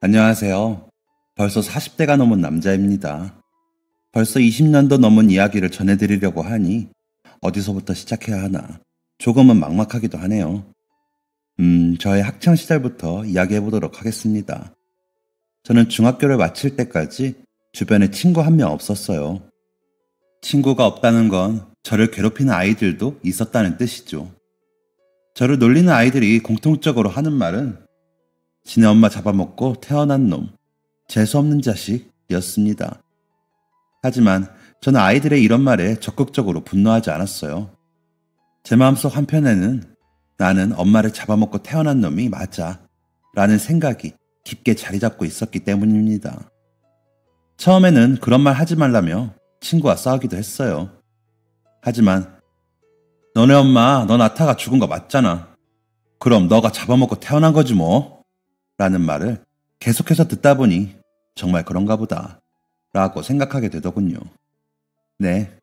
안녕하세요. 벌써 40대가 넘은 남자입니다. 벌써 20년도 넘은 이야기를 전해드리려고 하니 어디서부터 시작해야 하나 조금은 막막하기도 하네요. 저의 학창시절부터 이야기해보도록 하겠습니다. 저는 중학교를 마칠 때까지 주변에 친구 한 명 없었어요. 친구가 없다는 건 저를 괴롭히는 아이들도 있었다는 뜻이죠. 저를 놀리는 아이들이 공통적으로 하는 말은 지네 엄마 잡아먹고 태어난 놈, 재수없는 자식이었습니다. 하지만 저는 아이들의 이런 말에 적극적으로 분노하지 않았어요. 제 마음속 한편에는 나는 엄마를 잡아먹고 태어난 놈이 맞아 라는 생각이 깊게 자리 잡고 있었기 때문입니다. 처음에는 그런 말 하지 말라며 친구와 싸우기도 했어요. 하지만 너네 엄마 너 낳다가 죽은 거 맞잖아. 그럼 너가 잡아먹고 태어난 거지 뭐. 라는 말을 계속해서 듣다 보니 정말 그런가 보다 라고 생각하게 되더군요. 네,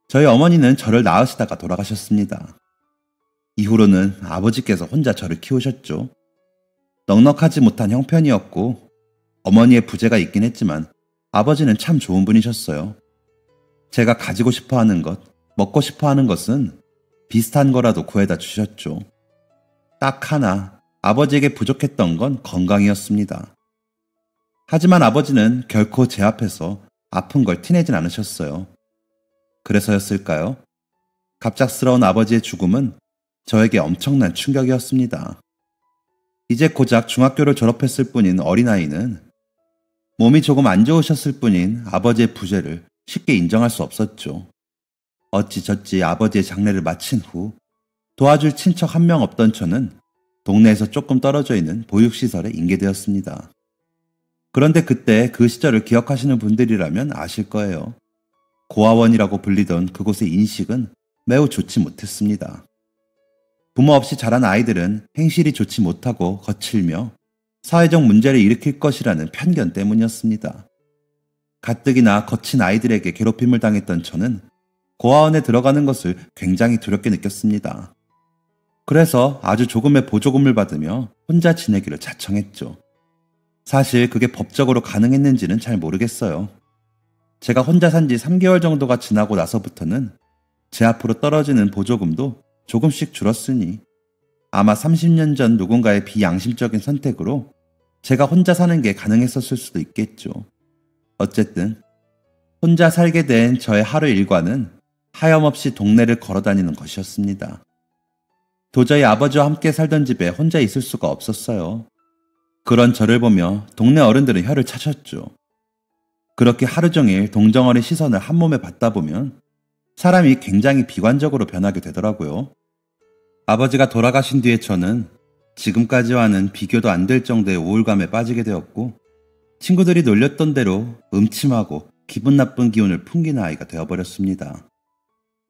저희 어머니는 저를 낳으시다가 돌아가셨습니다. 이후로는 아버지께서 혼자 저를 키우셨죠. 넉넉하지 못한 형편이었고 어머니의 부재가 있긴 했지만 아버지는 참 좋은 분이셨어요. 제가 가지고 싶어 하는 것, 먹고 싶어 하는 것은 비슷한 거라도 구해다 주셨죠. 딱 하나 아버지에게 부족했던 건 건강이었습니다. 하지만 아버지는 결코 제 앞에서 아픈 걸 티내진 않으셨어요. 그래서였을까요? 갑작스러운 아버지의 죽음은 저에게 엄청난 충격이었습니다. 이제 고작 중학교를 졸업했을 뿐인 어린아이는 몸이 조금 안 좋으셨을 뿐인 아버지의 부재를 쉽게 인정할 수 없었죠. 어찌저찌 아버지의 장례를 마친 후 도와줄 친척 한 명 없던 저는 동네에서 조금 떨어져 있는 보육시설에 인계되었습니다. 그런데 그때 그 시절을 기억하시는 분들이라면 아실 거예요. 고아원이라고 불리던 그곳의 인식은 매우 좋지 못했습니다. 부모 없이 자란 아이들은 행실이 좋지 못하고 거칠며 사회적 문제를 일으킬 것이라는 편견 때문이었습니다. 가뜩이나 거친 아이들에게 괴롭힘을 당했던 저는 고아원에 들어가는 것을 굉장히 두렵게 느꼈습니다. 그래서 아주 조금의 보조금을 받으며 혼자 지내기를 자청했죠. 사실 그게 법적으로 가능했는지는 잘 모르겠어요. 제가 혼자 산 지 3개월 정도가 지나고 나서부터는 제 앞으로 떨어지는 보조금도 조금씩 줄었으니 아마 30년 전 누군가의 비양심적인 선택으로 제가 혼자 사는 게 가능했었을 수도 있겠죠. 어쨌든 혼자 살게 된 저의 하루 일과는 하염없이 동네를 걸어다니는 것이었습니다. 도저히 아버지와 함께 살던 집에 혼자 있을 수가 없었어요. 그런 저를 보며 동네 어른들은 혀를 차셨죠. 그렇게 하루 종일 동정어린 시선을 한 몸에 받다 보면 사람이 굉장히 비관적으로 변하게 되더라고요. 아버지가 돌아가신 뒤에 저는 지금까지와는 비교도 안 될 정도의 우울감에 빠지게 되었고 친구들이 놀렸던 대로 음침하고 기분 나쁜 기운을 풍기는 아이가 되어버렸습니다.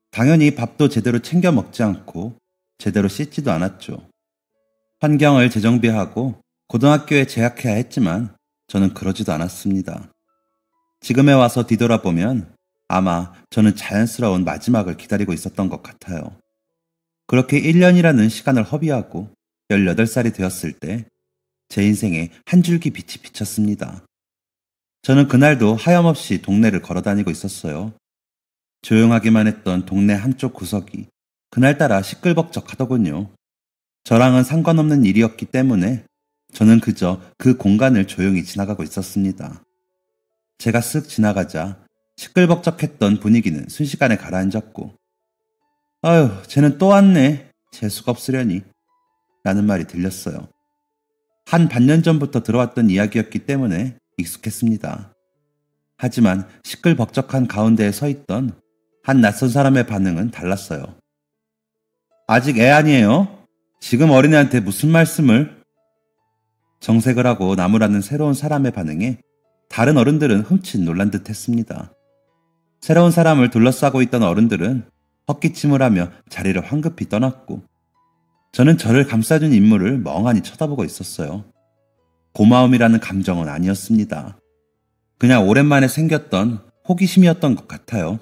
당연히 밥도 제대로 챙겨 먹지 않고 제대로 씻지도 않았죠. 환경을 재정비하고 고등학교에 재학해야 했지만 저는 그러지도 않았습니다. 지금에 와서 뒤돌아보면 아마 저는 자연스러운 마지막을 기다리고 있었던 것 같아요. 그렇게 1년이라는 시간을 허비하고 18살이 되었을 때 제 인생에 한 줄기 빛이 비쳤습니다. 저는 그날도 하염없이 동네를 걸어다니고 있었어요. 조용하기만 했던 동네 한쪽 구석이 그날따라 시끌벅적하더군요. 저랑은 상관없는 일이었기 때문에 저는 그저 그 공간을 조용히 지나가고 있었습니다. 제가 쓱 지나가자 시끌벅적했던 분위기는 순식간에 가라앉았고 아유, 쟤는 또 왔네. 재수가 없으려니. 라는 말이 들렸어요. 한 반년 전부터 들어왔던 이야기였기 때문에 익숙했습니다. 하지만 시끌벅적한 가운데에 서 있던 한 낯선 사람의 반응은 달랐어요. 아직 애 아니에요? 지금 어린애한테 무슨 말씀을? 정색을 하고 나무라는 새로운 사람의 반응에 다른 어른들은 흠칫 놀란 듯 했습니다. 새로운 사람을 둘러싸고 있던 어른들은 헛기침을 하며 자리를 황급히 떠났고 저는 저를 감싸준 인물을 멍하니 쳐다보고 있었어요. 고마움이라는 감정은 아니었습니다. 그냥 오랜만에 생겼던 호기심이었던 것 같아요.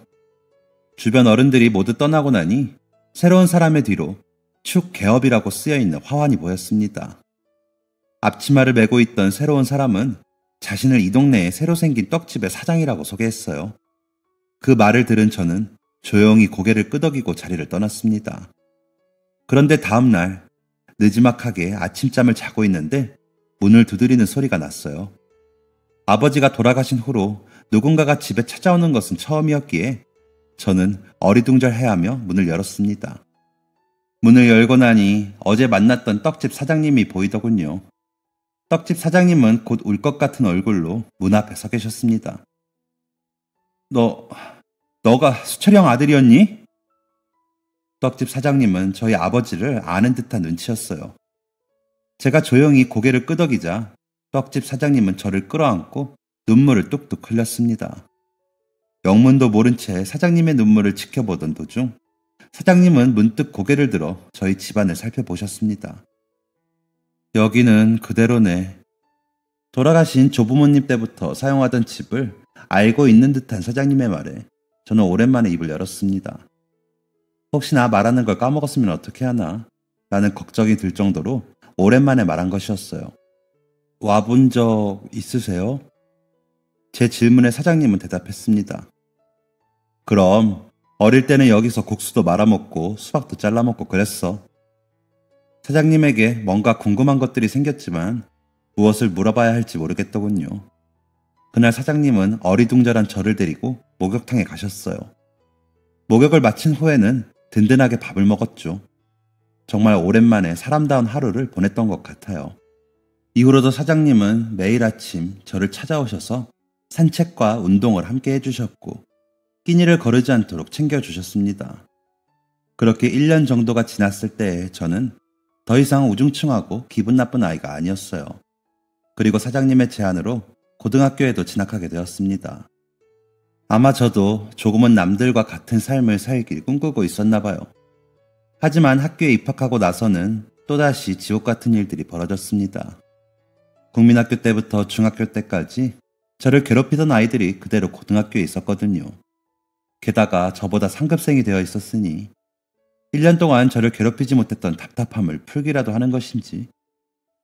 주변 어른들이 모두 떠나고 나니 새로운 사람의 뒤로 축 개업이라고 쓰여있는 화환이 보였습니다. 앞치마를 메고 있던 새로운 사람은 자신을 이 동네에 새로 생긴 떡집의 사장이라고 소개했어요. 그 말을 들은 저는 조용히 고개를 끄덕이고 자리를 떠났습니다. 그런데 다음 날 느지막하게 아침잠을 자고 있는데 문을 두드리는 소리가 났어요. 아버지가 돌아가신 후로 누군가가 집에 찾아오는 것은 처음이었기에 저는 어리둥절해하며 문을 열었습니다. 문을 열고 나니 어제 만났던 떡집 사장님이 보이더군요. 떡집 사장님은 곧 울 것 같은 얼굴로 문 앞에 서 계셨습니다. 너가 수철이 형 아들이었니? 떡집 사장님은 저희 아버지를 아는 듯한 눈치였어요. 제가 조용히 고개를 끄덕이자 떡집 사장님은 저를 끌어안고 눈물을 뚝뚝 흘렸습니다. 영문도 모른 채 사장님의 눈물을 지켜보던 도중 사장님은 문득 고개를 들어 저희 집안을 살펴보셨습니다. 여기는 그대로네. 돌아가신 조부모님 때부터 사용하던 집을 알고 있는 듯한 사장님의 말에 저는 오랜만에 입을 열었습니다. 혹시나 말하는 걸 까먹었으면 어떻게 하나 라는 걱정이 들 정도로 오랜만에 말한 것이었어요. 와본 적 있으세요? 제 질문에 사장님은 대답했습니다. 그럼 어릴 때는 여기서 국수도 말아먹고 수박도 잘라먹고 그랬어. 사장님에게 뭔가 궁금한 것들이 생겼지만 무엇을 물어봐야 할지 모르겠더군요. 그날 사장님은 어리둥절한 저를 데리고 목욕탕에 가셨어요. 목욕을 마친 후에는 든든하게 밥을 먹었죠. 정말 오랜만에 사람다운 하루를 보냈던 것 같아요. 이후로도 사장님은 매일 아침 저를 찾아오셔서 산책과 운동을 함께 해주셨고 끼니를 거르지 않도록 챙겨주셨습니다. 그렇게 1년 정도가 지났을 때 저는 더 이상 우중충하고 기분 나쁜 아이가 아니었어요. 그리고 사장님의 제안으로 고등학교에도 진학하게 되었습니다. 아마 저도 조금은 남들과 같은 삶을 살길 꿈꾸고 있었나 봐요. 하지만 학교에 입학하고 나서는 또다시 지옥 같은 일들이 벌어졌습니다. 국민학교 때부터 중학교 때까지 저를 괴롭히던 아이들이 그대로 고등학교에 있었거든요. 게다가 저보다 상급생이 되어 있었으니 1년 동안 저를 괴롭히지 못했던 답답함을 풀기라도 하는 것인지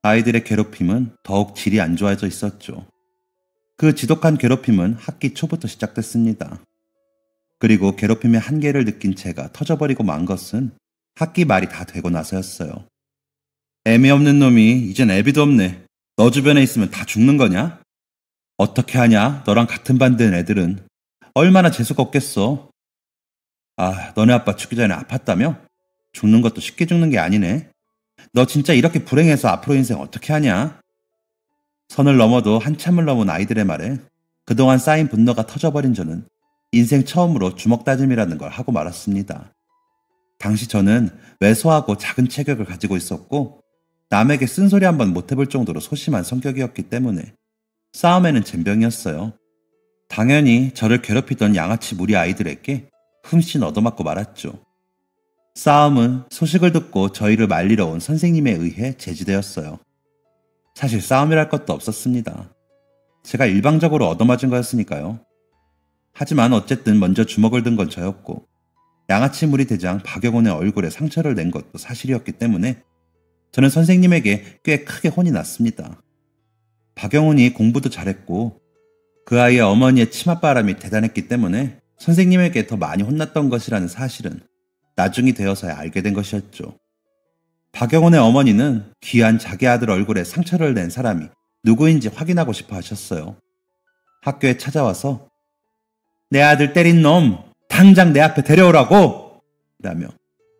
아이들의 괴롭힘은 더욱 질이 안 좋아져 있었죠. 그 지독한 괴롭힘은 학기 초부터 시작됐습니다. 그리고 괴롭힘의 한계를 느낀 제가 터져버리고 만 것은 학기 말이 다 되고 나서였어요. 애미 없는 놈이 이젠 애비도 없네. 너 주변에 있으면 다 죽는 거냐? 어떻게 하냐? 너랑 같은 반 된 애들은 얼마나 재수가 없겠어. 아, 너네 아빠 죽기 전에 아팠다며? 죽는 것도 쉽게 죽는 게 아니네. 너 진짜 이렇게 불행해서 앞으로 인생 어떻게 하냐? 선을 넘어도 한참을 넘은 아이들의 말에 그동안 쌓인 분노가 터져버린 저는 인생 처음으로 주먹다짐이라는 걸 하고 말았습니다. 당시 저는 왜소하고 작은 체격을 가지고 있었고 남에게 쓴소리 한번 못해볼 정도로 소심한 성격이었기 때문에 싸움에는 젬병이었어요. 당연히 저를 괴롭히던 양아치 무리 아이들에게 흠씬 얻어맞고 말았죠. 싸움은 소식을 듣고 저희를 말리러 온 선생님에 의해 제지되었어요. 사실 싸움이랄 것도 없었습니다. 제가 일방적으로 얻어맞은 거였으니까요. 하지만 어쨌든 먼저 주먹을 든 건 저였고 양아치 무리 대장 박영훈의 얼굴에 상처를 낸 것도 사실이었기 때문에 저는 선생님에게 꽤 크게 혼이 났습니다. 박영훈이 공부도 잘했고 그 아이의 어머니의 치맛바람이 대단했기 때문에 선생님에게 더 많이 혼났던 것이라는 사실은 나중이 되어서야 알게 된 것이었죠. 박영훈의 어머니는 귀한 자기 아들 얼굴에 상처를 낸 사람이 누구인지 확인하고 싶어 하셨어요. 학교에 찾아와서 내 아들 때린 놈 당장 내 앞에 데려오라고! 라며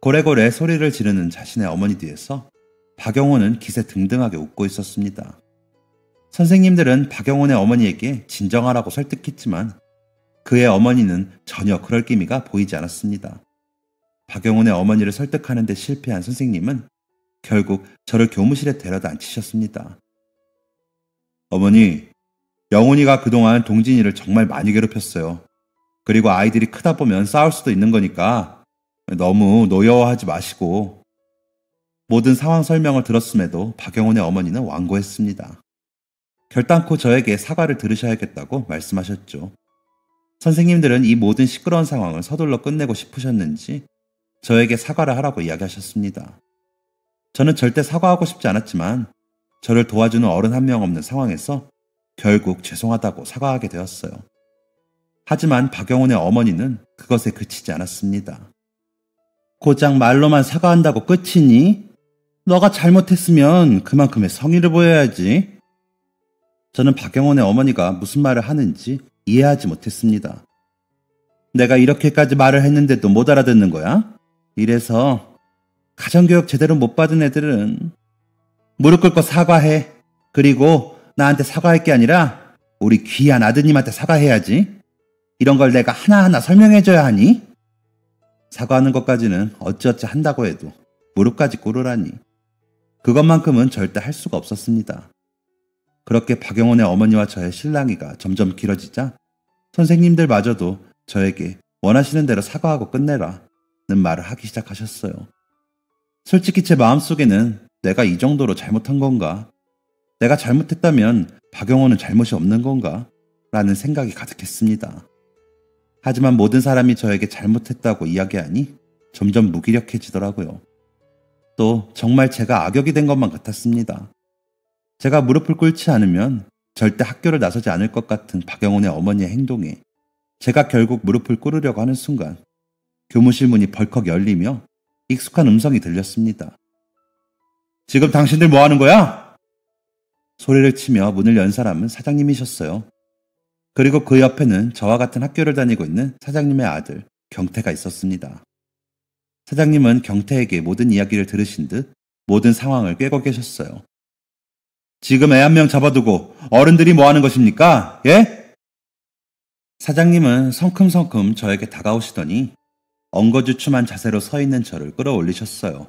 고래고래 소리를 지르는 자신의 어머니 뒤에서 박영훈은 기세 등등하게 웃고 있었습니다. 선생님들은 박영훈의 어머니에게 진정하라고 설득했지만 그의 어머니는 전혀 그럴 기미가 보이지 않았습니다. 박영훈의 어머니를 설득하는 데 실패한 선생님은 결국 저를 교무실에 데려다 앉히셨습니다. 어머니, 영훈이가 그동안 동진이를 정말 많이 괴롭혔어요. 그리고 아이들이 크다 보면 싸울 수도 있는 거니까 너무 노여워하지 마시고. 모든 상황 설명을 들었음에도 박영훈의 어머니는 완고했습니다. 결단코 저에게 사과를 들으셔야겠다고 말씀하셨죠. 선생님들은 이 모든 시끄러운 상황을 서둘러 끝내고 싶으셨는지 저에게 사과를 하라고 이야기하셨습니다. 저는 절대 사과하고 싶지 않았지만 저를 도와주는 어른 한 명 없는 상황에서 결국 죄송하다고 사과하게 되었어요. 하지만 박영훈의 어머니는 그것에 그치지 않았습니다. 고작 말로만 사과한다고 끝이니? 너가 잘못했으면 그만큼의 성의를 보여야지. 저는 박영훈의 어머니가 무슨 말을 하는지 이해하지 못했습니다. 내가 이렇게까지 말을 했는데도 못 알아듣는 거야? 이래서 가정교육 제대로 못 받은 애들은 무릎 꿇고 사과해. 그리고 나한테 사과할 게 아니라 우리 귀한 아드님한테 사과해야지. 이런 걸 내가 하나하나 설명해줘야 하니? 사과하는 것까지는 어찌어찌 한다고 해도 무릎까지 꿇으라니. 그것만큼은 절대 할 수가 없었습니다. 그렇게 박영훈의 어머니와 저의 실랑이가 점점 길어지자 선생님들마저도 저에게 원하시는 대로 사과하고 끝내라는 말을 하기 시작하셨어요. 솔직히 제 마음속에는 내가 이 정도로 잘못한 건가? 내가 잘못했다면 박영훈은 잘못이 없는 건가? 라는 생각이 가득했습니다. 하지만 모든 사람이 저에게 잘못했다고 이야기하니 점점 무기력해지더라고요. 또 정말 제가 악역이 된 것만 같았습니다. 제가 무릎을 꿇지 않으면 절대 학교를 나서지 않을 것 같은 박영훈의 어머니의 행동에 제가 결국 무릎을 꿇으려고 하는 순간 교무실 문이 벌컥 열리며 익숙한 음성이 들렸습니다. 지금 당신들 뭐 하는 거야? 소리를 치며 문을 연 사람은 사장님이셨어요. 그리고 그 옆에는 저와 같은 학교를 다니고 있는 사장님의 아들 경태가 있었습니다. 사장님은 경태에게 모든 이야기를 들으신 듯 모든 상황을 꿰고 계셨어요. 지금 애 한 명 잡아두고 어른들이 뭐 하는 것입니까? 예? 사장님은 성큼성큼 저에게 다가오시더니 엉거주춤한 자세로 서 있는 저를 끌어올리셨어요.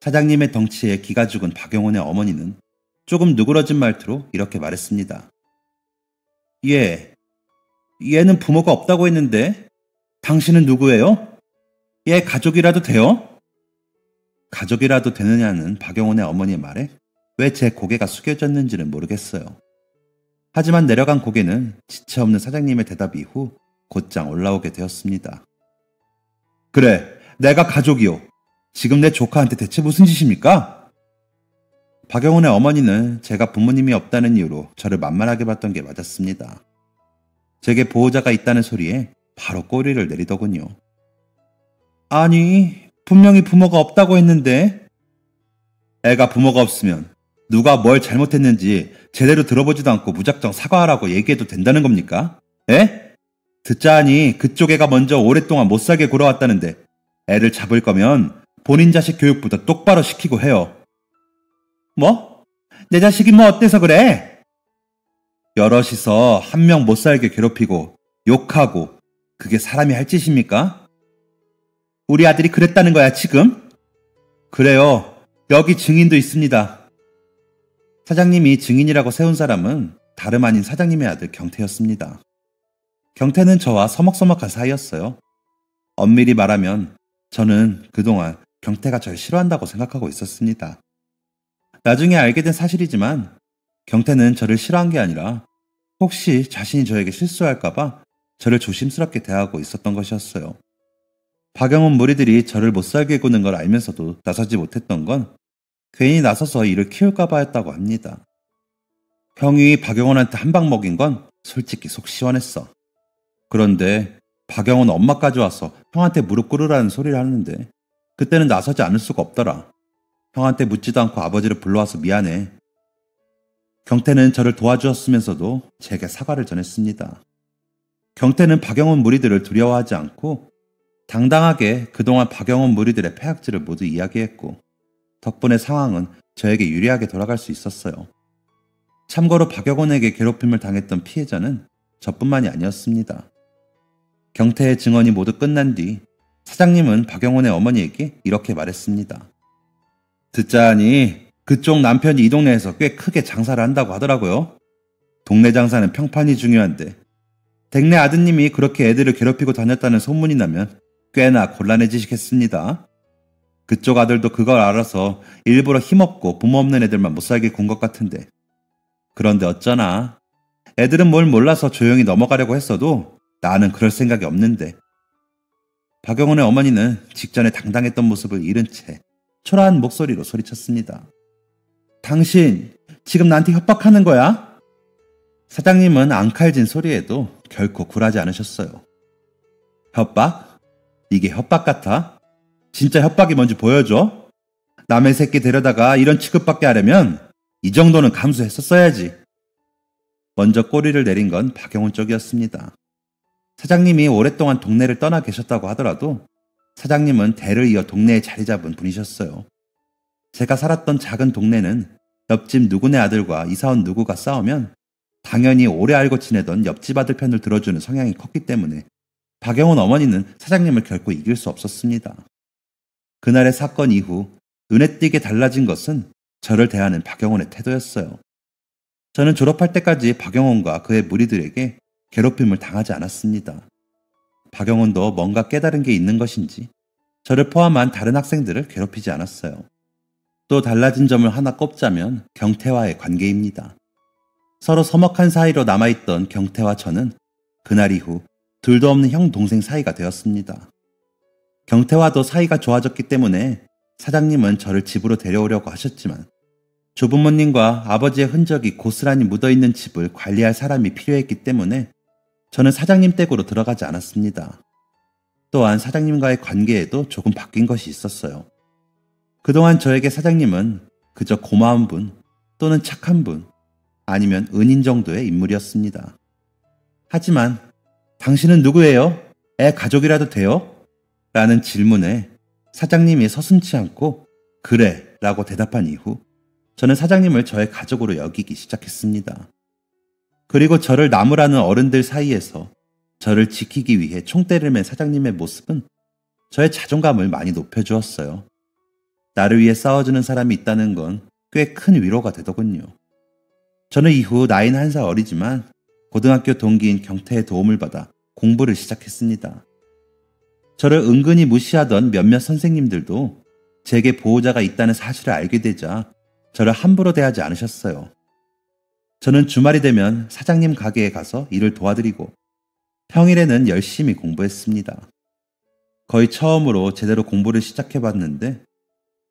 사장님의 덩치에 기가 죽은 박영훈의 어머니는 조금 누그러진 말투로 이렇게 말했습니다. 얘는 부모가 없다고 했는데 당신은 누구예요? 얘 가족이라도 돼요? 가족이라도 되느냐는 박영훈의 어머니의 말에 왜 제 고개가 숙여졌는지는 모르겠어요. 하지만 내려간 고개는 지체 없는 사장님의 대답 이후 곧장 올라오게 되었습니다. 그래, 내가 가족이요. 지금 내 조카한테 대체 무슨 짓입니까? 박영훈의 어머니는 제가 부모님이 없다는 이유로 저를 만만하게 봤던 게 맞았습니다. 제게 보호자가 있다는 소리에 바로 꼬리를 내리더군요. 아니, 분명히 부모가 없다고 했는데. 애가 부모가 없으면 누가 뭘 잘못했는지 제대로 들어보지도 않고 무작정 사과하라고 얘기해도 된다는 겁니까? 에? 듣자 하니 그쪽 애가 먼저 오랫동안 못살게 굴어왔다는데 애를 잡을 거면 본인 자식 교육부터 똑바로 시키고 해요. 뭐? 내 자식이 뭐 어때서 그래? 여럿이서 한 명 못살게 괴롭히고 욕하고 그게 사람이 할 짓입니까? 우리 아들이 그랬다는 거야 지금? 그래요. 여기 증인도 있습니다. 사장님이 증인이라고 세운 사람은 다름 아닌 사장님의 아들 경태였습니다. 경태는 저와 서먹서먹한 사이였어요. 엄밀히 말하면 저는 그동안 경태가 절 싫어한다고 생각하고 있었습니다. 나중에 알게 된 사실이지만 경태는 저를 싫어한 게 아니라 혹시 자신이 저에게 실수할까봐 저를 조심스럽게 대하고 있었던 것이었어요. 박영훈 무리들이 저를 못살게 구는 걸 알면서도 나서지 못했던 건 괜히 나서서 이를 키울까봐 했다고 합니다. 형이 박영훈한테 한 방 먹인 건 솔직히 속 시원했어. 그런데 박영훈 엄마까지 와서 형한테 무릎 꿇으라는 소리를 하는데 그때는 나서지 않을 수가 없더라. 형한테 묻지도 않고 아버지를 불러와서 미안해. 경태는 저를 도와주었으면서도 제게 사과를 전했습니다. 경태는 박영훈 무리들을 두려워하지 않고 당당하게 그동안 박영훈 무리들의 패악질을 모두 이야기했고 덕분에 상황은 저에게 유리하게 돌아갈 수 있었어요. 참고로 박영훈에게 괴롭힘을 당했던 피해자는 저뿐만이 아니었습니다. 경태의 증언이 모두 끝난 뒤 사장님은 박영훈의 어머니에게 이렇게 말했습니다. 듣자 하니 그쪽 남편이 이 동네에서 꽤 크게 장사를 한다고 하더라고요. 동네 장사는 평판이 중요한데 댁내 아드님이 그렇게 애들을 괴롭히고 다녔다는 소문이 나면 꽤나 곤란해지시겠습니다. 그쪽 아들도 그걸 알아서 일부러 힘없고 부모 없는 애들만 못살게 군 것 같은데. 그런데 어쩌나. 애들은 뭘 몰라서 조용히 넘어가려고 했어도 나는 그럴 생각이 없는데. 박영훈의 어머니는 직전에 당당했던 모습을 잃은 채 초라한 목소리로 소리쳤습니다. 당신 지금 나한테 협박하는 거야? 사장님은 앙칼진 소리에도 결코 굴하지 않으셨어요. 협박? 이게 협박 같아? 진짜 협박이 뭔지 보여줘? 남의 새끼 데려다가 이런 취급받게 하려면 이 정도는 감수했었어야지. 먼저 꼬리를 내린 건 박영훈 쪽이었습니다. 사장님이 오랫동안 동네를 떠나 계셨다고 하더라도 사장님은 대를 이어 동네에 자리 잡은 분이셨어요. 제가 살았던 작은 동네는 옆집 누구네 아들과 이사온 누구가 싸우면 당연히 오래 알고 지내던 옆집 아들 편을 들어주는 성향이 컸기 때문에 박영훈 어머니는 사장님을 결코 이길 수 없었습니다. 그날의 사건 이후 눈에 띄게 달라진 것은 저를 대하는 박영훈의 태도였어요. 저는 졸업할 때까지 박영훈과 그의 무리들에게 괴롭힘을 당하지 않았습니다. 박영훈도 뭔가 깨달은 게 있는 것인지 저를 포함한 다른 학생들을 괴롭히지 않았어요. 또 달라진 점을 하나 꼽자면 경태와의 관계입니다. 서로 서먹한 사이로 남아있던 경태와 저는 그날 이후 둘도 없는 형 동생 사이가 되었습니다. 경태와도 사이가 좋아졌기 때문에 사장님은 저를 집으로 데려오려고 하셨지만 조부모님과 아버지의 흔적이 고스란히 묻어있는 집을 관리할 사람이 필요했기 때문에 저는 사장님 댁으로 들어가지 않았습니다. 또한 사장님과의 관계에도 조금 바뀐 것이 있었어요. 그동안 저에게 사장님은 그저 고마운 분 또는 착한 분 아니면 은인 정도의 인물이었습니다. 하지만 당신은 누구예요? 애 가족이라도 돼요? 라는 질문에 사장님이 서슴지 않고 그래 라고 대답한 이후 저는 사장님을 저의 가족으로 여기기 시작했습니다. 그리고 저를 나무라는 어른들 사이에서 저를 지키기 위해 총대를 맨 사장님의 모습은 저의 자존감을 많이 높여주었어요. 나를 위해 싸워주는 사람이 있다는 건 꽤 큰 위로가 되더군요. 저는 이후 나이는 1살 어리지만 고등학교 동기인 경태의 도움을 받아 공부를 시작했습니다. 저를 은근히 무시하던 몇몇 선생님들도 제게 보호자가 있다는 사실을 알게 되자 저를 함부로 대하지 않으셨어요. 저는 주말이 되면 사장님 가게에 가서 일을 도와드리고 평일에는 열심히 공부했습니다. 거의 처음으로 제대로 공부를 시작해봤는데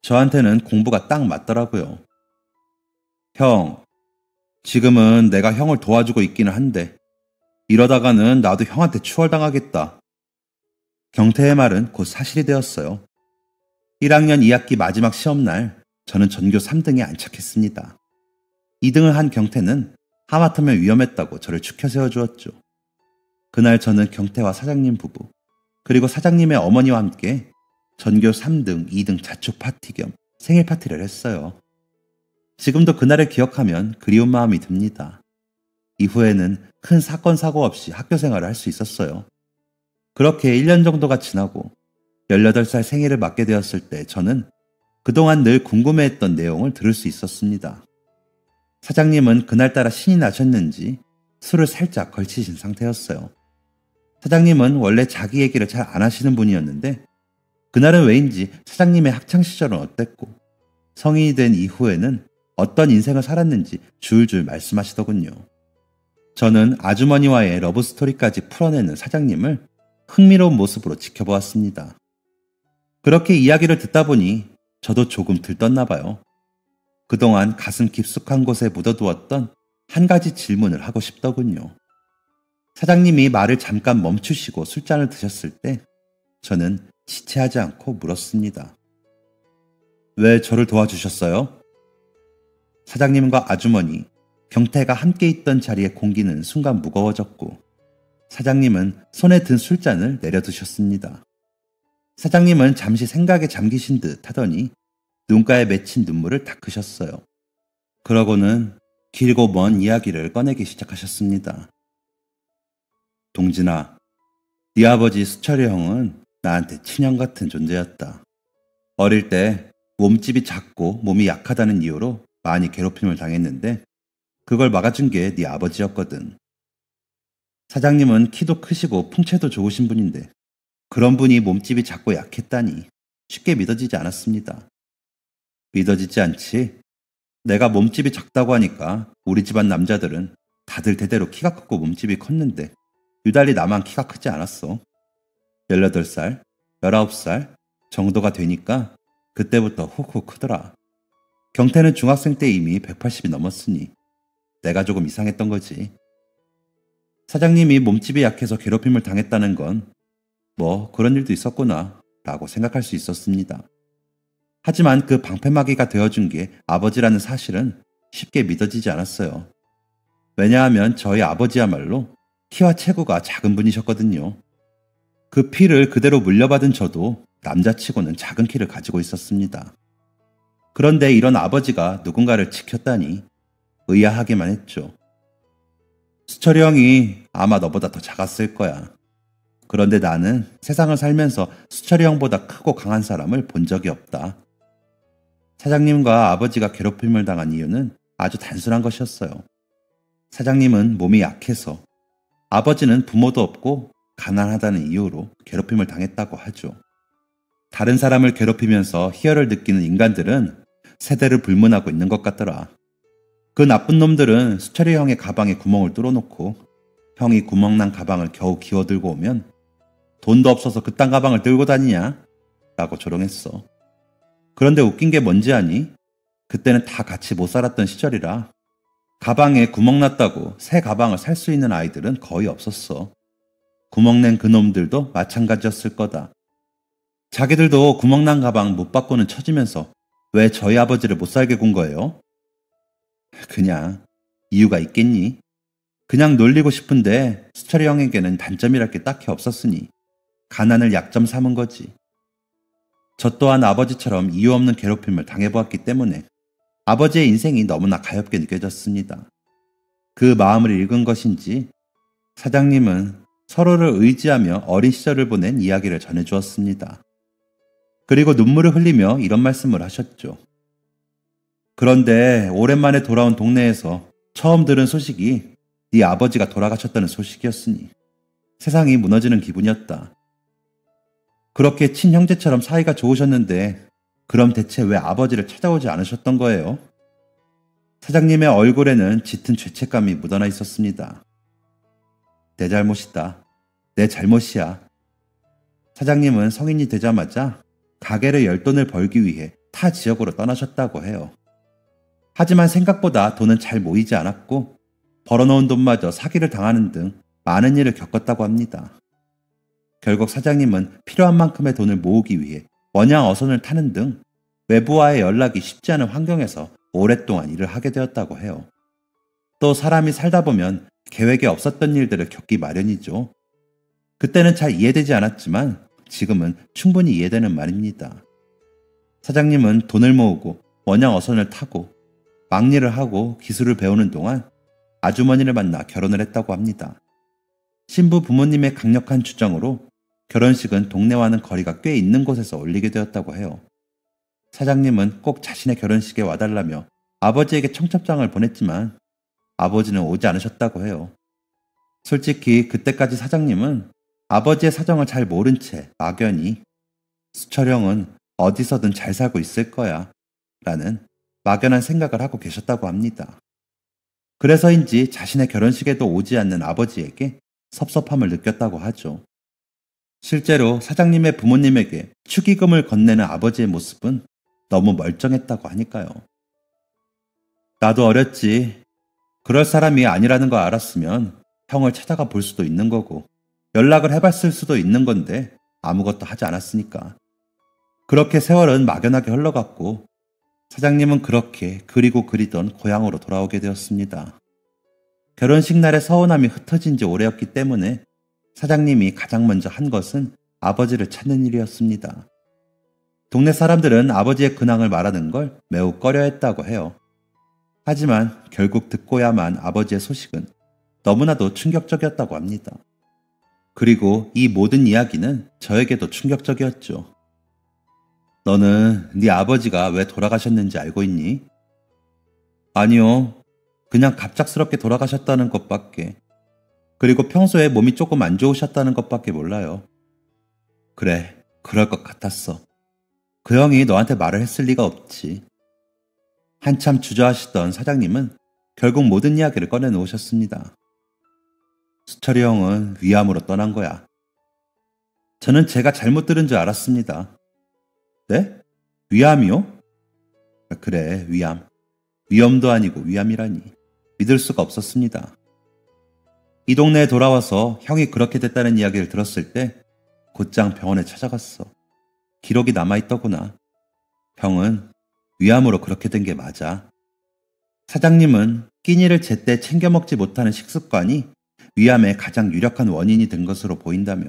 저한테는 공부가 딱 맞더라고요. 형, 지금은 내가 형을 도와주고 있기는 한데 이러다가는 나도 형한테 추월당하겠다. 경태의 말은 곧 사실이 되었어요. 1학년 2학기 마지막 시험날 저는 전교 3등에 안착했습니다. 2등을 한 경태는 하마터면 위험했다고 저를 추켜 세워주었죠. 그날 저는 경태와 사장님 부부 그리고 사장님의 어머니와 함께 전교 3등, 2등 자축 파티 겸 생일 파티를 했어요. 지금도 그날을 기억하면 그리운 마음이 듭니다. 이후에는 큰 사건 사고 없이 학교 생활을 할 수 있었어요. 그렇게 1년 정도가 지나고 18살 생일을 맞게 되었을 때 저는 그동안 늘 궁금해했던 내용을 들을 수 있었습니다. 사장님은 그날따라 신이 나셨는지 술을 살짝 걸치신 상태였어요. 사장님은 원래 자기 얘기를 잘 안 하시는 분이었는데 그날은 왜인지 사장님의 학창시절은 어땠고 성인이 된 이후에는 어떤 인생을 살았는지 줄줄 말씀하시더군요. 저는 아주머니와의 러브스토리까지 풀어내는 사장님을 흥미로운 모습으로 지켜보았습니다. 그렇게 이야기를 듣다 보니 저도 조금 들떴나 봐요. 그동안 가슴 깊숙한 곳에 묻어두었던 한 가지 질문을 하고 싶더군요. 사장님이 말을 잠깐 멈추시고 술잔을 드셨을 때 저는 지체하지 않고 물었습니다. 왜 저를 도와주셨어요? 사장님과 아주머니, 경태가 함께 있던 자리의 공기는 순간 무거워졌고 사장님은 손에 든 술잔을 내려두셨습니다. 사장님은 잠시 생각에 잠기신 듯 하더니 눈가에 맺힌 눈물을 닦으셨어요. 그러고는 길고 먼 이야기를 꺼내기 시작하셨습니다. 동진아, 네 아버지 수철이 형은 나한테 친형 같은 존재였다. 어릴 때 몸집이 작고 몸이 약하다는 이유로 많이 괴롭힘을 당했는데 그걸 막아준 게 네 아버지였거든. 사장님은 키도 크시고 풍채도 좋으신 분인데 그런 분이 몸집이 작고 약했다니 쉽게 믿어지지 않았습니다. 믿어지지 않지? 내가 몸집이 작다고 하니까 우리 집안 남자들은 다들 대대로 키가 크고 몸집이 컸는데 유달리 나만 키가 크지 않았어. 18살, 19살 정도가 되니까 그때부터 훅훅 크더라. 경태는 중학생 때 이미 180이 넘었으니 내가 조금 이상했던 거지. 사장님이 몸집이 약해서 괴롭힘을 당했다는 건 뭐 그런 일도 있었구나 라고 생각할 수 있었습니다. 하지만 그 방패막이가 되어준 게 아버지라는 사실은 쉽게 믿어지지 않았어요. 왜냐하면 저희 아버지야말로 키와 체구가 작은 분이셨거든요. 그 피를 그대로 물려받은 저도 남자치고는 작은 키를 가지고 있었습니다. 그런데 이런 아버지가 누군가를 지켰다니 의아하기만 했죠. 수철이 형이 아마 너보다 더 작았을 거야. 그런데 나는 세상을 살면서 수철이 형보다 크고 강한 사람을 본 적이 없다. 사장님과 아버지가 괴롭힘을 당한 이유는 아주 단순한 것이었어요. 사장님은 몸이 약해서, 아버지는 부모도 없고 가난하다는 이유로 괴롭힘을 당했다고 하죠. 다른 사람을 괴롭히면서 희열을 느끼는 인간들은 세대를 불문하고 있는 것 같더라. 그 나쁜 놈들은 수철이 형의 가방에 구멍을 뚫어놓고 형이 구멍난 가방을 겨우 기어들고 오면 돈도 없어서 그딴 가방을 들고 다니냐? 라고 조롱했어. 그런데 웃긴 게 뭔지 아니? 그때는 다 같이 못 살았던 시절이라 가방에 구멍 났다고 새 가방을 살 수 있는 아이들은 거의 없었어. 구멍낸 그놈들도 마찬가지였을 거다. 자기들도 구멍난 가방 못 바꾸는 처지면서 왜 저희 아버지를 못 살게 군 거예요? 그냥 이유가 있겠니? 그냥 놀리고 싶은데 수철이 형에게는 단점이랄 게 딱히 없었으니 가난을 약점 삼은 거지. 저 또한 아버지처럼 이유 없는 괴롭힘을 당해보았기 때문에 아버지의 인생이 너무나 가엾게 느껴졌습니다. 그 마음을 읽은 것인지 사장님은 서로를 의지하며 어린 시절을 보낸 이야기를 전해주었습니다. 그리고 눈물을 흘리며 이런 말씀을 하셨죠. 그런데 오랜만에 돌아온 동네에서 처음 들은 소식이 네 아버지가 돌아가셨다는 소식이었으니 세상이 무너지는 기분이었다. 그렇게 친형제처럼 사이가 좋으셨는데 그럼 대체 왜 아버지를 찾아오지 않으셨던 거예요? 사장님의 얼굴에는 짙은 죄책감이 묻어나 있었습니다. 내 잘못이다. 내 잘못이야. 사장님은 성인이 되자마자 가게를 열 돈을 벌기 위해 타 지역으로 떠나셨다고 해요. 하지만 생각보다 돈은 잘 모이지 않았고 벌어놓은 돈마저 사기를 당하는 등 많은 일을 겪었다고 합니다. 결국 사장님은 필요한 만큼의 돈을 모으기 위해 원양 어선을 타는 등 외부와의 연락이 쉽지 않은 환경에서 오랫동안 일을 하게 되었다고 해요. 또 사람이 살다 보면 계획에 없었던 일들을 겪기 마련이죠. 그때는 잘 이해되지 않았지만 지금은 충분히 이해되는 말입니다. 사장님은 돈을 모으고 원양 어선을 타고 막일을 하고 기술을 배우는 동안 아주머니를 만나 결혼을 했다고 합니다. 신부 부모님의 강력한 주장으로 결혼식은 동네와는 거리가 꽤 있는 곳에서 올리게 되었다고 해요. 사장님은 꼭 자신의 결혼식에 와달라며 아버지에게 청첩장을 보냈지만 아버지는 오지 않으셨다고 해요. 솔직히 그때까지 사장님은 아버지의 사정을 잘 모른 채 막연히 수철형은 어디서든 잘 살고 있을 거야 라는 막연한 생각을 하고 계셨다고 합니다. 그래서인지 자신의 결혼식에도 오지 않는 아버지에게 섭섭함을 느꼈다고 하죠. 실제로 사장님의 부모님에게 축의금을 건네는 아버지의 모습은 너무 멀쩡했다고 하니까요. 나도 어렸지. 그럴 사람이 아니라는 거 알았으면 형을 찾아가 볼 수도 있는 거고 연락을 해봤을 수도 있는 건데 아무것도 하지 않았으니까. 그렇게 세월은 막연하게 흘러갔고 사장님은 그렇게 그리고 그리던 고향으로 돌아오게 되었습니다. 결혼식 날의 서운함이 흩어진 지 오래였기 때문에 사장님이 가장 먼저 한 것은 아버지를 찾는 일이었습니다. 동네 사람들은 아버지의 근황을 말하는 걸 매우 꺼려했다고 해요. 하지만 결국 듣고야만 아버지의 소식은 너무나도 충격적이었다고 합니다. 그리고 이 모든 이야기는 저에게도 충격적이었죠. 너는 네 아버지가 왜 돌아가셨는지 알고 있니? 아니요. 그냥 갑작스럽게 돌아가셨다는 것밖에. 그리고 평소에 몸이 조금 안 좋으셨다는 것밖에 몰라요. 그래, 그럴 것 같았어. 그 형이 너한테 말을 했을 리가 없지. 한참 주저하시던 사장님은 결국 모든 이야기를 꺼내놓으셨습니다. 수철이 형은 위암으로 떠난 거야. 저는 제가 잘못 들은 줄 알았습니다. 네? 위암이요? 그래, 위암. 위험도 아니고 위암이라니. 믿을 수가 없었습니다. 이 동네에 돌아와서 형이 그렇게 됐다는 이야기를 들었을 때 곧장 병원에 찾아갔어. 기록이 남아있더구나. 형은 위암으로 그렇게 된 게 맞아. 사장님은 끼니를 제때 챙겨 먹지 못하는 식습관이 위암의 가장 유력한 원인이 된 것으로 보인다며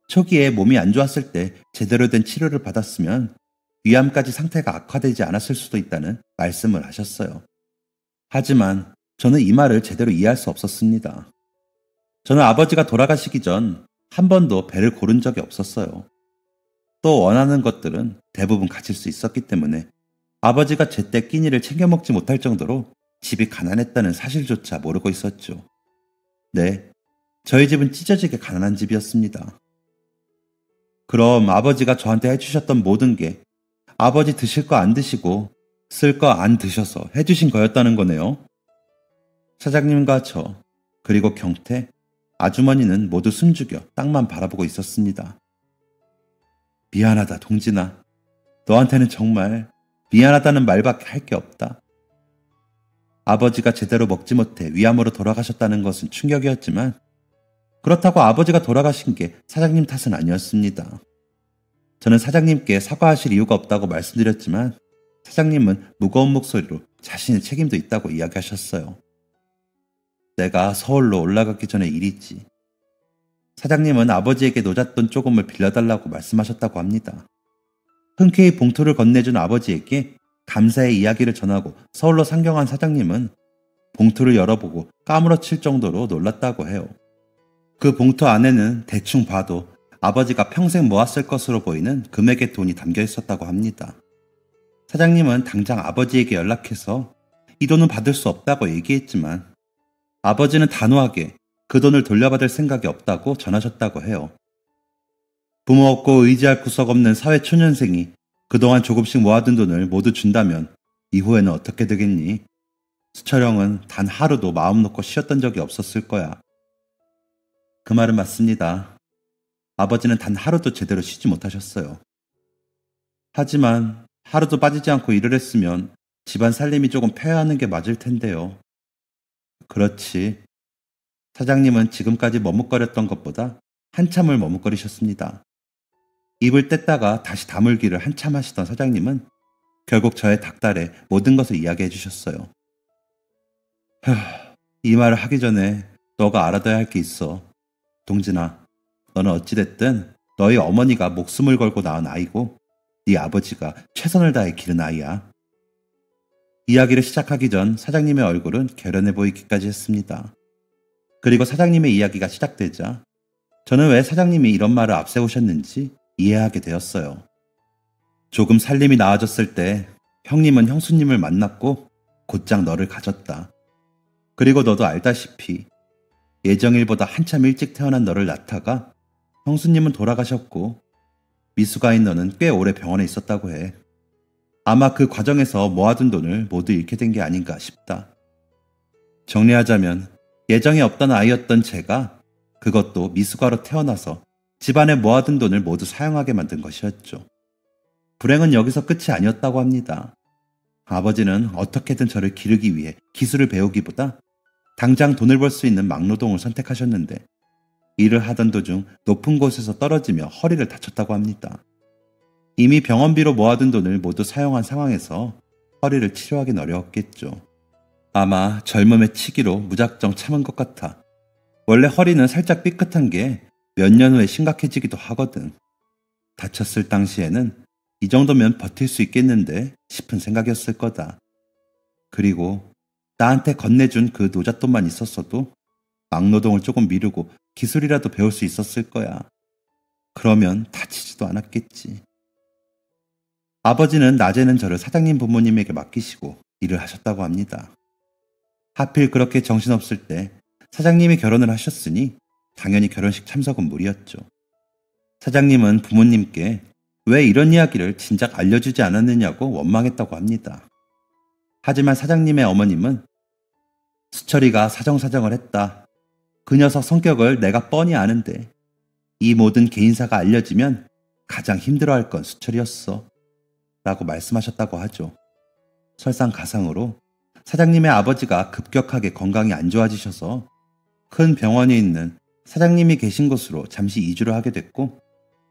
초기에 몸이 안 좋았을 때 제대로 된 치료를 받았으면 위암까지 상태가 악화되지 않았을 수도 있다는 말씀을 하셨어요. 하지만 저는 이 말을 제대로 이해할 수 없었습니다. 저는 아버지가 돌아가시기 전 한 번도 배를 고른 적이 없었어요. 또 원하는 것들은 대부분 가질 수 있었기 때문에 아버지가 제때 끼니를 챙겨 먹지 못할 정도로 집이 가난했다는 사실조차 모르고 있었죠. 네, 저희 집은 찢어지게 가난한 집이었습니다. 그럼 아버지가 저한테 해주셨던 모든 게 아버지 드실 거 안 드시고 쓸 거 안 드셔서 해주신 거였다는 거네요. 사장님과 저, 그리고 경태, 아주머니는 모두 숨죽여 땅만 바라보고 있었습니다. 미안하다, 동진아. 너한테는 정말 미안하다는 말밖에 할 게 없다. 아버지가 제대로 먹지 못해 위암으로 돌아가셨다는 것은 충격이었지만 그렇다고 아버지가 돌아가신 게 사장님 탓은 아니었습니다. 저는 사장님께 사과하실 이유가 없다고 말씀드렸지만 사장님은 무거운 목소리로 자신의 책임도 있다고 이야기하셨어요. 내가 서울로 올라가기 전에 일이지. 사장님은 아버지에게 노잣돈 조금을 빌려달라고 말씀하셨다고 합니다. 흔쾌히 봉투를 건네준 아버지에게 감사의 이야기를 전하고 서울로 상경한 사장님은 봉투를 열어보고 까무러칠 정도로 놀랐다고 해요. 그 봉투 안에는 대충 봐도 아버지가 평생 모았을 것으로 보이는 금액의 돈이 담겨 있었다고 합니다. 사장님은 당장 아버지에게 연락해서 이 돈은 받을 수 없다고 얘기했지만 아버지는 단호하게 그 돈을 돌려받을 생각이 없다고 전하셨다고 해요. 부모 없고 의지할 구석 없는 사회초년생이 그동안 조금씩 모아둔 돈을 모두 준다면 이후에는 어떻게 되겠니? 수철형은 단 하루도 마음 놓고 쉬었던 적이 없었을 거야. 그 말은 맞습니다. 아버지는 단 하루도 제대로 쉬지 못하셨어요. 하지만 하루도 빠지지 않고 일을 했으면 집안 살림이 조금 폐하는 게 맞을 텐데요. 그렇지. 사장님은 지금까지 머뭇거렸던 것보다 한참을 머뭇거리셨습니다. 입을 뗐다가 다시 다물기를 한참 하시던 사장님은 결국 저의 닭달에 모든 것을 이야기해 주셨어요. 이 말을 하기 전에 너가 알아둬야 할 게 있어. 동진아, 너는 어찌됐든 너희 어머니가 목숨을 걸고 낳은 아이고 네 아버지가 최선을 다해 기른 아이야. 이야기를 시작하기 전 사장님의 얼굴은 결연해 보이기까지 했습니다. 그리고 사장님의 이야기가 시작되자 저는 왜 사장님이 이런 말을 앞세우셨는지 이해하게 되었어요. 조금 살림이 나아졌을 때 형님은 형수님을 만났고 곧장 너를 가졌다. 그리고 너도 알다시피 예정일보다 한참 일찍 태어난 너를 낳다가 형수님은 돌아가셨고 미숙아인 너는 꽤 오래 병원에 있었다고 해. 아마 그 과정에서 모아둔 돈을 모두 잃게 된 게 아닌가 싶다. 정리하자면 예정에 없던 아이였던 제가 그것도 미숙아로 태어나서 집안에 모아둔 돈을 모두 사용하게 만든 것이었죠. 불행은 여기서 끝이 아니었다고 합니다. 아버지는 어떻게든 저를 기르기 위해 기술을 배우기보다 당장 돈을 벌 수 있는 막노동을 선택하셨는데 일을 하던 도중 높은 곳에서 떨어지며 허리를 다쳤다고 합니다. 이미 병원비로 모아둔 돈을 모두 사용한 상황에서 허리를 치료하긴 어려웠겠죠. 아마 젊음의 치기로 무작정 참은 것 같아. 원래 허리는 살짝 삐끗한 게 몇 년 후에 심각해지기도 하거든. 다쳤을 당시에는 이 정도면 버틸 수 있겠는데 싶은 생각이었을 거다. 그리고 나한테 건네준 그 노잣돈만 있었어도 막노동을 조금 미루고 기술이라도 배울 수 있었을 거야. 그러면 다치지도 않았겠지. 아버지는 낮에는 저를 사장님 부모님에게 맡기시고 일을 하셨다고 합니다. 하필 그렇게 정신없을 때 사장님이 결혼을 하셨으니 당연히 결혼식 참석은 무리였죠. 사장님은 부모님께 왜 이런 이야기를 진작 알려주지 않았느냐고 원망했다고 합니다. 하지만 사장님의 어머님은 수철이가 사정사정을 했다. 그 녀석 성격을 내가 뻔히 아는데 이 모든 개인사가 알려지면 가장 힘들어할 건 수철이었어. 라고 말씀하셨다고 하죠. 설상가상으로 사장님의 아버지가 급격하게 건강이 안 좋아지셔서 큰 병원에 있는 사장님이 계신 곳으로 잠시 이주를 하게 됐고,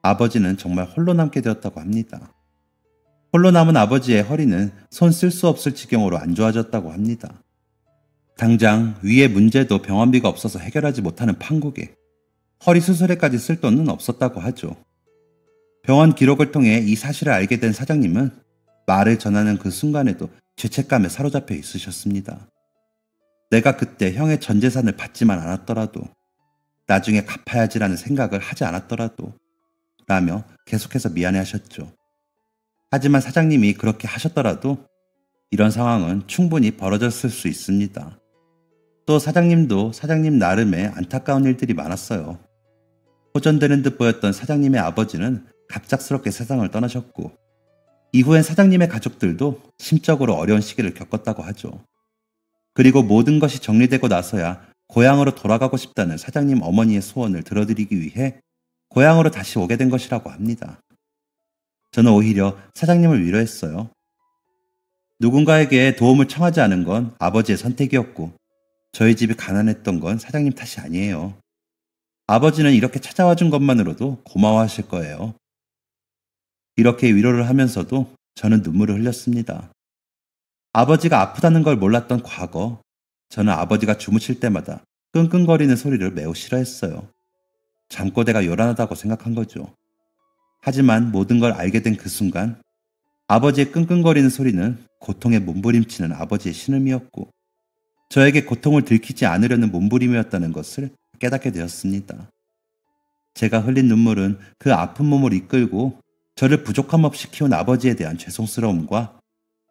아버지는 정말 홀로 남게 되었다고 합니다. 홀로 남은 아버지의 허리는 손 쓸 수 없을 지경으로 안 좋아졌다고 합니다. 당장 위의 문제도 병원비가 없어서 해결하지 못하는 판국에 허리 수술에까지 쓸 돈은 없었다고 하죠. 병원 기록을 통해 이 사실을 알게 된 사장님은 말을 전하는 그 순간에도 죄책감에 사로잡혀 있으셨습니다. 내가 그때 형의 전 재산을 받지만 않았더라도, 나중에 갚아야지라는 생각을 하지 않았더라도 라며 계속해서 미안해하셨죠. 하지만 사장님이 그렇게 하셨더라도 이런 상황은 충분히 벌어졌을 수 있습니다. 또 사장님도 사장님 나름의 안타까운 일들이 많았어요. 호전되는 듯 보였던 사장님의 아버지는 갑작스럽게 세상을 떠나셨고, 이후엔 사장님의 가족들도 심적으로 어려운 시기를 겪었다고 하죠. 그리고 모든 것이 정리되고 나서야 고향으로 돌아가고 싶다는 사장님 어머니의 소원을 들어드리기 위해 고향으로 다시 오게 된 것이라고 합니다. 저는 오히려 사장님을 위로했어요. 누군가에게 도움을 청하지 않은 건 아버지의 선택이었고, 저희 집이 가난했던 건 사장님 탓이 아니에요. 아버지는 이렇게 찾아와 준 것만으로도 고마워하실 거예요. 이렇게 위로를 하면서도 저는 눈물을 흘렸습니다. 아버지가 아프다는 걸 몰랐던 과거, 저는 아버지가 주무실 때마다 끙끙거리는 소리를 매우 싫어했어요. 잠꼬대가 요란하다고 생각한 거죠. 하지만 모든 걸 알게 된 그 순간, 아버지의 끙끙거리는 소리는 고통에 몸부림치는 아버지의 신음이었고, 저에게 고통을 들키지 않으려는 몸부림이었다는 것을 깨닫게 되었습니다. 제가 흘린 눈물은 그 아픈 몸을 이끌고 저를 부족함 없이 키운 아버지에 대한 죄송스러움과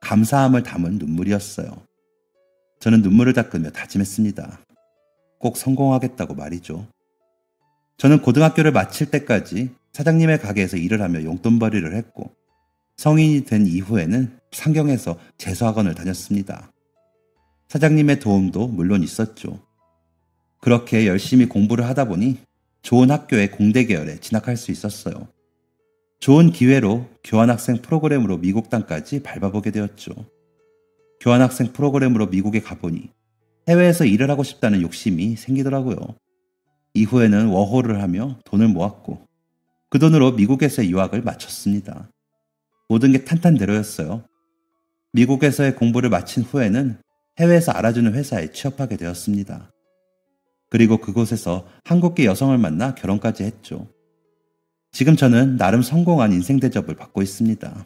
감사함을 담은 눈물이었어요. 저는 눈물을 닦으며 다짐했습니다. 꼭 성공하겠다고 말이죠. 저는 고등학교를 마칠 때까지 사장님의 가게에서 일을 하며 용돈벌이를 했고, 성인이 된 이후에는 상경에서 재수학원을 다녔습니다. 사장님의 도움도 물론 있었죠. 그렇게 열심히 공부를 하다 보니 좋은 학교의 공대 계열에 진학할 수 있었어요. 좋은 기회로 교환학생 프로그램으로 미국 땅까지 밟아보게 되었죠. 교환학생 프로그램으로 미국에 가보니 해외에서 일을 하고 싶다는 욕심이 생기더라고요. 이후에는 워홀을 하며 돈을 모았고, 그 돈으로 미국에서의 유학을 마쳤습니다. 모든 게 탄탄대로였어요. 미국에서의 공부를 마친 후에는 해외에서 알아주는 회사에 취업하게 되었습니다. 그리고 그곳에서 한국계 여성을 만나 결혼까지 했죠. 지금 저는 나름 성공한 인생 대접을 받고 있습니다.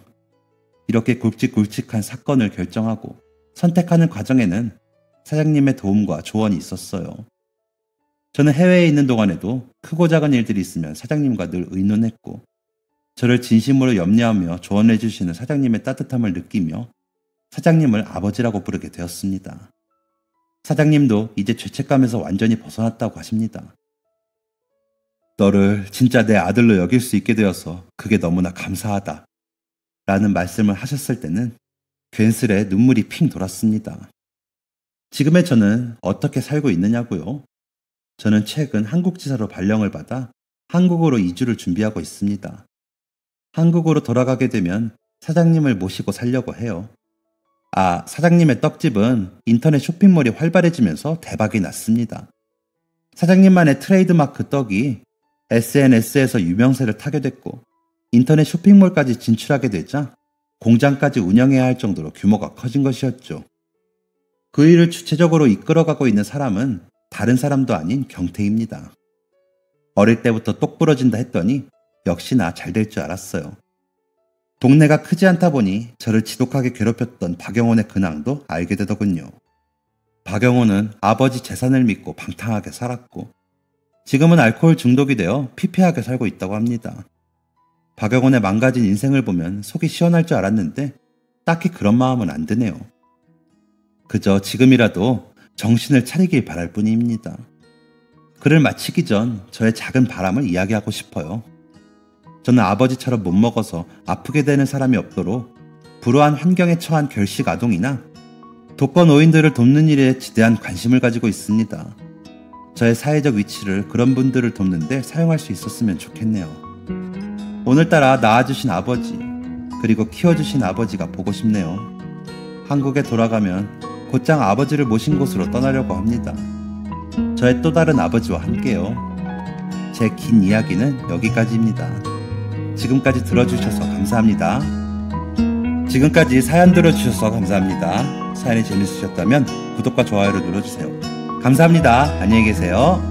이렇게 굵직굵직한 사건을 결정하고 선택하는 과정에는 사장님의 도움과 조언이 있었어요. 저는 해외에 있는 동안에도 크고 작은 일들이 있으면 사장님과 늘 의논했고, 저를 진심으로 염려하며 조언해 주시는 사장님의 따뜻함을 느끼며 사장님을 아버지라고 부르게 되었습니다. 사장님도 이제 죄책감에서 완전히 벗어났다고 하십니다. 너를 진짜 내 아들로 여길 수 있게 되어서 그게 너무나 감사하다 라는 말씀을 하셨을 때는 괜스레 눈물이 핑 돌았습니다. 지금의 저는 어떻게 살고 있느냐고요? 저는 최근 한국지사로 발령을 받아 한국으로 이주를 준비하고 있습니다. 한국으로 돌아가게 되면 사장님을 모시고 살려고 해요. 사장님의 떡집은 인터넷 쇼핑몰이 활발해지면서 대박이 났습니다. 사장님만의 트레이드마크 떡이 SNS에서 유명세를 타게 됐고, 인터넷 쇼핑몰까지 진출하게 되자 공장까지 운영해야 할 정도로 규모가 커진 것이었죠. 그 일을 주체적으로 이끌어가고 있는 사람은 다른 사람도 아닌 경태입니다. 어릴 때부터 똑 부러진다 했더니 역시나 잘 될 줄 알았어요. 동네가 크지 않다 보니 저를 지독하게 괴롭혔던 박영훈의 근황도 알게 되더군요. 박영훈은 아버지 재산을 믿고 방탕하게 살았고, 지금은 알코올 중독이 되어 피폐하게 살고 있다고 합니다. 박영훈의 망가진 인생을 보면 속이 시원할 줄 알았는데 딱히 그런 마음은 안 드네요. 그저 지금이라도 정신을 차리길 바랄 뿐입니다. 글을 마치기 전 저의 작은 바람을 이야기하고 싶어요. 저는 아버지처럼 못 먹어서 아프게 되는 사람이 없도록 불우한 환경에 처한 결식 아동이나 독거노인들을 돕는 일에 지대한 관심을 가지고 있습니다. 저의 사회적 위치를 그런 분들을 돕는 데 사용할 수 있었으면 좋겠네요. 오늘따라 낳아주신 아버지, 그리고 키워주신 아버지가 보고 싶네요. 한국에 돌아가면 곧장 아버지를 모신 곳으로 떠나려고 합니다. 저의 또 다른 아버지와 함께요. 제 긴 이야기는 여기까지입니다. 지금까지 들어주셔서 감사합니다. 지금까지 사연 들어주셔서 감사합니다. 사연이 재밌으셨다면 구독과 좋아요를 눌러주세요. 감사합니다. 안녕히 계세요.